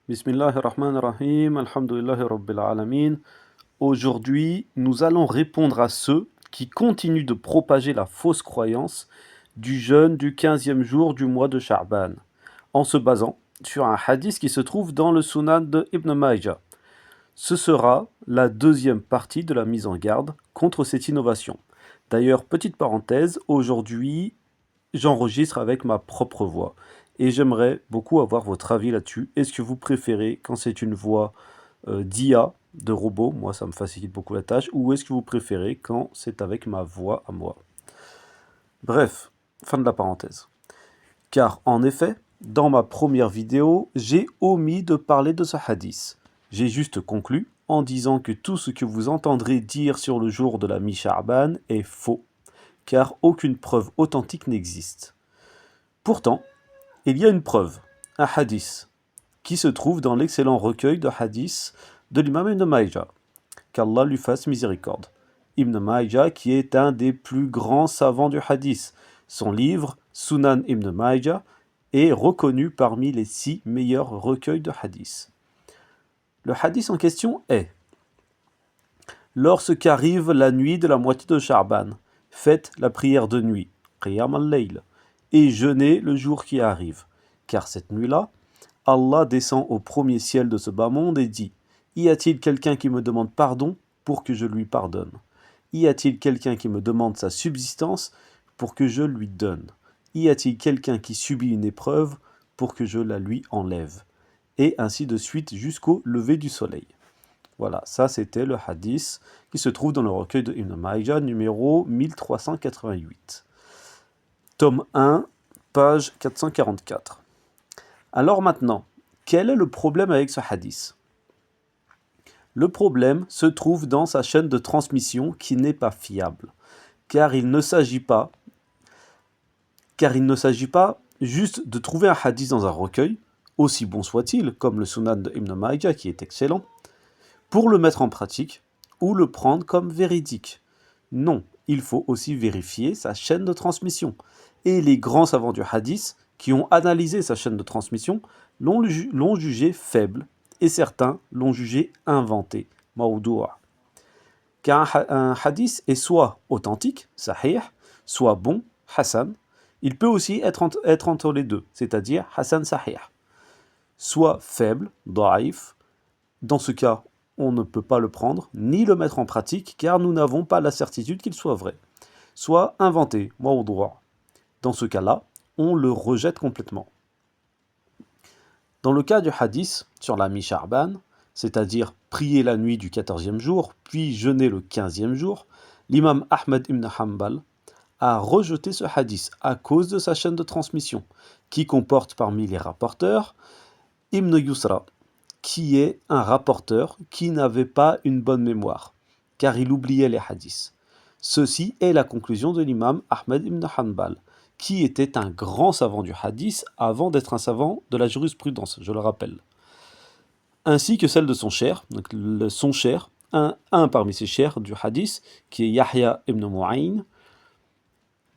Bismillahirrahmanirrahim, alhamdulillahi rabbil alamin. Aujourd'hui, nous allons répondre à ceux qui continuent de propager la fausse croyance du jeûne du 15e jour du mois de Sha'ban, en se basant sur un hadith qui se trouve dans le Sunan de Ibn Majah. Ce sera la deuxième partie de la mise en garde contre cette innovation. D'ailleurs, petite parenthèse, aujourd'hui, j'enregistre avec ma propre voix. Et j'aimerais beaucoup avoir votre avis là-dessus. Est-ce que vous préférez quand c'est une voix d'IA, de robot, moi ça me facilite beaucoup la tâche, ou est-ce que vous préférez quand c'est avec ma voix à moi? Bref, fin de la parenthèse. Car en effet, dans ma première vidéo, j'ai omis de parler de ce hadith. J'ai juste conclu en disant que tout ce que vous entendrez dire sur le jour de la mi-Sha'ban est faux, car aucune preuve authentique n'existe. Pourtant, il y a une preuve, un hadith, qui se trouve dans l'excellent recueil de hadiths de l'imam Ibn Majah, qu'Allah lui fasse miséricorde. Ibn Majah qui est un des plus grands savants du hadith. Son livre, Sunan Ibn Majah, est reconnu parmi les 6 meilleurs recueils de hadiths. Le hadith en question est: lorsqu'arrive la nuit de la moitié de Sha'ban, faites la prière de nuit, Qiyam al-Layl, et jeûnez le jour qui arrive, car cette nuit-là, Allah descend au premier ciel de ce bas monde et dit: y a-t-il quelqu'un qui me demande pardon pour que je lui pardonne? Y a-t-il quelqu'un qui me demande sa subsistance pour que je lui donne? Y a-t-il quelqu'un qui subit une épreuve pour que je la lui enlève? Et ainsi de suite jusqu'au lever du soleil. Voilà, ça c'était le hadith qui se trouve dans le recueil de Ibn Majah numéro 1388. Tome 1, page 444. Alors maintenant, quel est le problème avec ce hadith? Le problème se trouve dans sa chaîne de transmission qui n'est pas fiable, car il ne s'agit pas juste de trouver un hadith dans un recueil, aussi bon soit-il, comme le Sunan de Ibn Majah qui est excellent, pour le mettre en pratique ou le prendre comme véridique. Non, il faut aussi vérifier sa chaîne de transmission. Et les grands savants du hadith qui ont analysé sa chaîne de transmission l'ont jugé faible et certains l'ont jugé inventé, mawdoua. Car un hadith est soit authentique, sahih, soit bon, hasan. Il peut aussi être entre les deux, c'est-à-dire hasan sahih. Soit faible, da'if. Dans ce cas, on ne peut pas le prendre ni le mettre en pratique car nous n'avons pas la certitude qu'il soit vrai. Soit inventé, mawdoua. Dans ce cas-là, on le rejette complètement. Dans le cas du hadith sur la mi-Sha'ban, c'est-à-dire prier la nuit du 14e jour, puis jeûner le 15e jour, l'imam Ahmed ibn Hanbal a rejeté ce hadith à cause de sa chaîne de transmission, qui comporte parmi les rapporteurs Ibn Yusra, qui est un rapporteur qui n'avait pas une bonne mémoire, car il oubliait les hadiths. Ceci est la conclusion de l'imam Ahmed ibn Hanbal, qui était un grand savant du hadith avant d'être un savant de la jurisprudence, je le rappelle. Ainsi que celle de son cher, donc son cher, un parmi ses chers du hadith, qui est Yahya ibn Mu'ayn,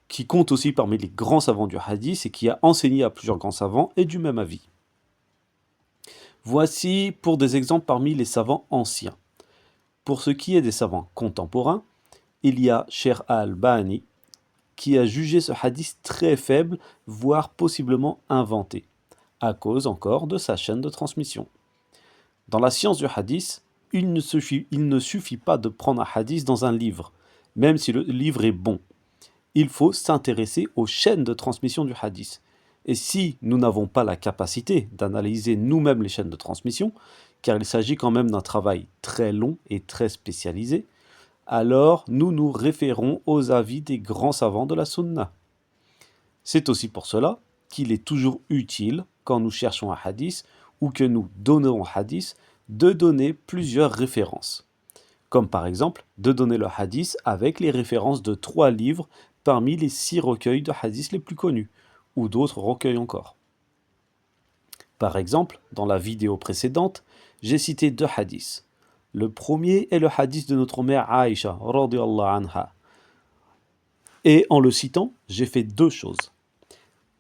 qui compte aussi parmi les grands savants du hadith et qui a enseigné à plusieurs grands savants, est du même avis. Voici pour des exemples parmi les savants anciens. Pour ce qui est des savants contemporains, il y a Sheikh al-Albani, qui a jugé ce hadith très faible, voire possiblement inventé, à cause encore de sa chaîne de transmission. Dans la science du hadith, il ne suffit pas de prendre un hadith dans un livre, même si le livre est bon. Il faut s'intéresser aux chaînes de transmission du hadith. Et si nous n'avons pas la capacité d'analyser nous-mêmes les chaînes de transmission, car il s'agit quand même d'un travail très long et très spécialisé, alors nous nous référons aux avis des grands savants de la sunna. C'est aussi pour cela qu'il est toujours utile, quand nous cherchons un hadith ou que nous donnons un hadith, de donner plusieurs références. Comme par exemple de donner le hadith avec les références de 3 livres parmi les 6 recueils de hadiths les plus connus, ou d'autres recueils encore. Par exemple, dans la vidéo précédente, j'ai cité 2 hadiths. Le premier est le hadith de notre mère Aïcha, radiyallahu anha. Et en le citant, j'ai fait 2 choses.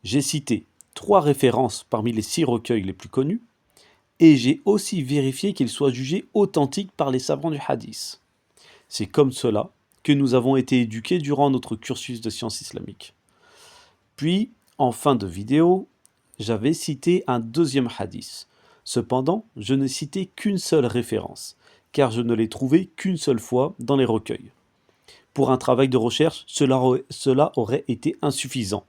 J'ai cité 3 références parmi les 6 recueils les plus connus, Et j'ai aussi vérifié qu'il soit jugé authentique par les savants du hadith. C'est comme cela que nous avons été éduqués durant notre cursus de sciences islamiques. Puis, en fin de vidéo, j'avais cité un deuxième hadith. Cependant, je n'ai cité qu'une seule référence, car je ne l'ai trouvé qu'une seule fois dans les recueils. Pour un travail de recherche, cela aurait été insuffisant.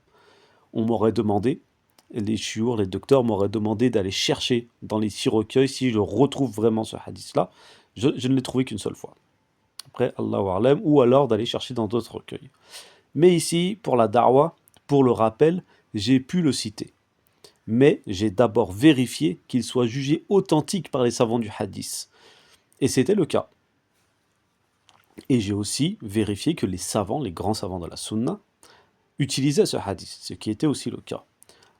On m'aurait demandé, les chiours, les docteurs m'auraient demandé d'aller chercher dans les 6 recueils si je retrouve vraiment ce hadith-là. Je ne l'ai trouvé qu'une seule fois. Après, Allahu A'lam, ou alors d'aller chercher dans d'autres recueils. Mais ici, pour la darwa, pour le rappel, j'ai pu le citer. Mais j'ai d'abord vérifié qu'il soit jugé authentique par les savants du hadith. Et c'était le cas. Et j'ai aussi vérifié que les savants, les grands savants de la sunna, utilisaient ce hadith, ce qui était aussi le cas.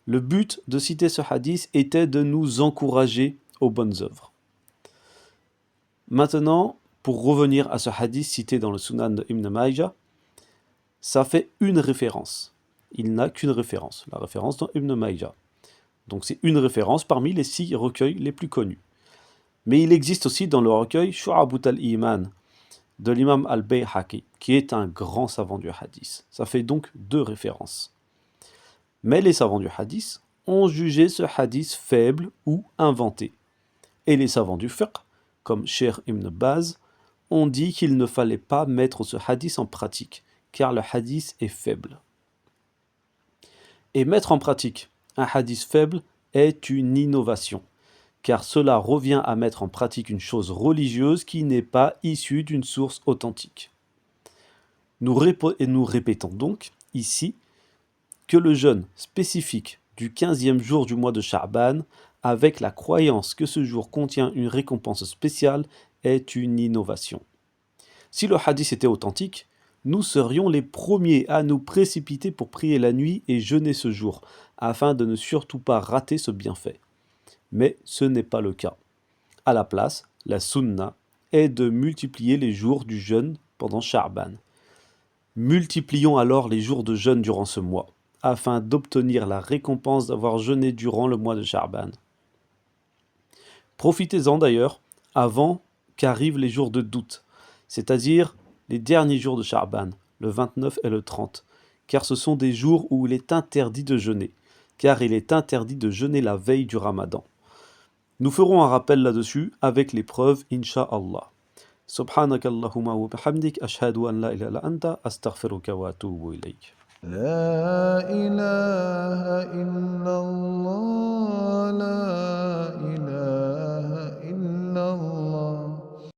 Le but de citer ce hadith était de nous encourager aux bonnes œuvres. Maintenant, pour revenir à ce hadith cité dans le Sunan de Ibn Majah, ça fait une référence. Il n'a qu'une référence, la référence dans Ibn Majah. Donc c'est une référence parmi les 6 recueils les plus connus. Mais il existe aussi dans le recueil Shu'abut al-Iman de l'imam al-Bayhaqi, qui est un grand savant du hadith. Ça fait donc 2 références. Mais les savants du hadith ont jugé ce hadith faible ou inventé. Et les savants du fiqh, comme Cheikh Ibn Baz, ont dit qu'il ne fallait pas mettre ce hadith en pratique, car le hadith est faible. Et mettre en pratique un hadith faible est une innovation, car cela revient à mettre en pratique une chose religieuse qui n'est pas issue d'une source authentique. Nous répétons donc ici que le jeûne spécifique du 15e jour du mois de Sha'ban, avec la croyance que ce jour contient une récompense spéciale, est une innovation. Si le hadith était authentique, nous serions les premiers à nous précipiter pour prier la nuit et jeûner ce jour, afin de ne surtout pas rater ce bienfait. Mais ce n'est pas le cas. À la place, la sunna est de multiplier les jours du jeûne pendant Sha'ban. Multiplions alors les jours de jeûne durant ce mois, afin d'obtenir la récompense d'avoir jeûné durant le mois de Sha'ban. Profitez-en d'ailleurs avant qu'arrivent les jours de doute, c'est-à-dire les derniers jours de Sha'ban, le 29 et le 30, car ce sont des jours où il est interdit de jeûner, car il est interdit de jeûner la veille du Ramadan. Nous ferons un rappel là-dessus avec les preuves, Inch'Allah. Subhanakallahumma wa bihamdik, ashhadu an la ilaha illa anta, astaghfiruka wa atubu ilayk. لا إله إلا الله لا إله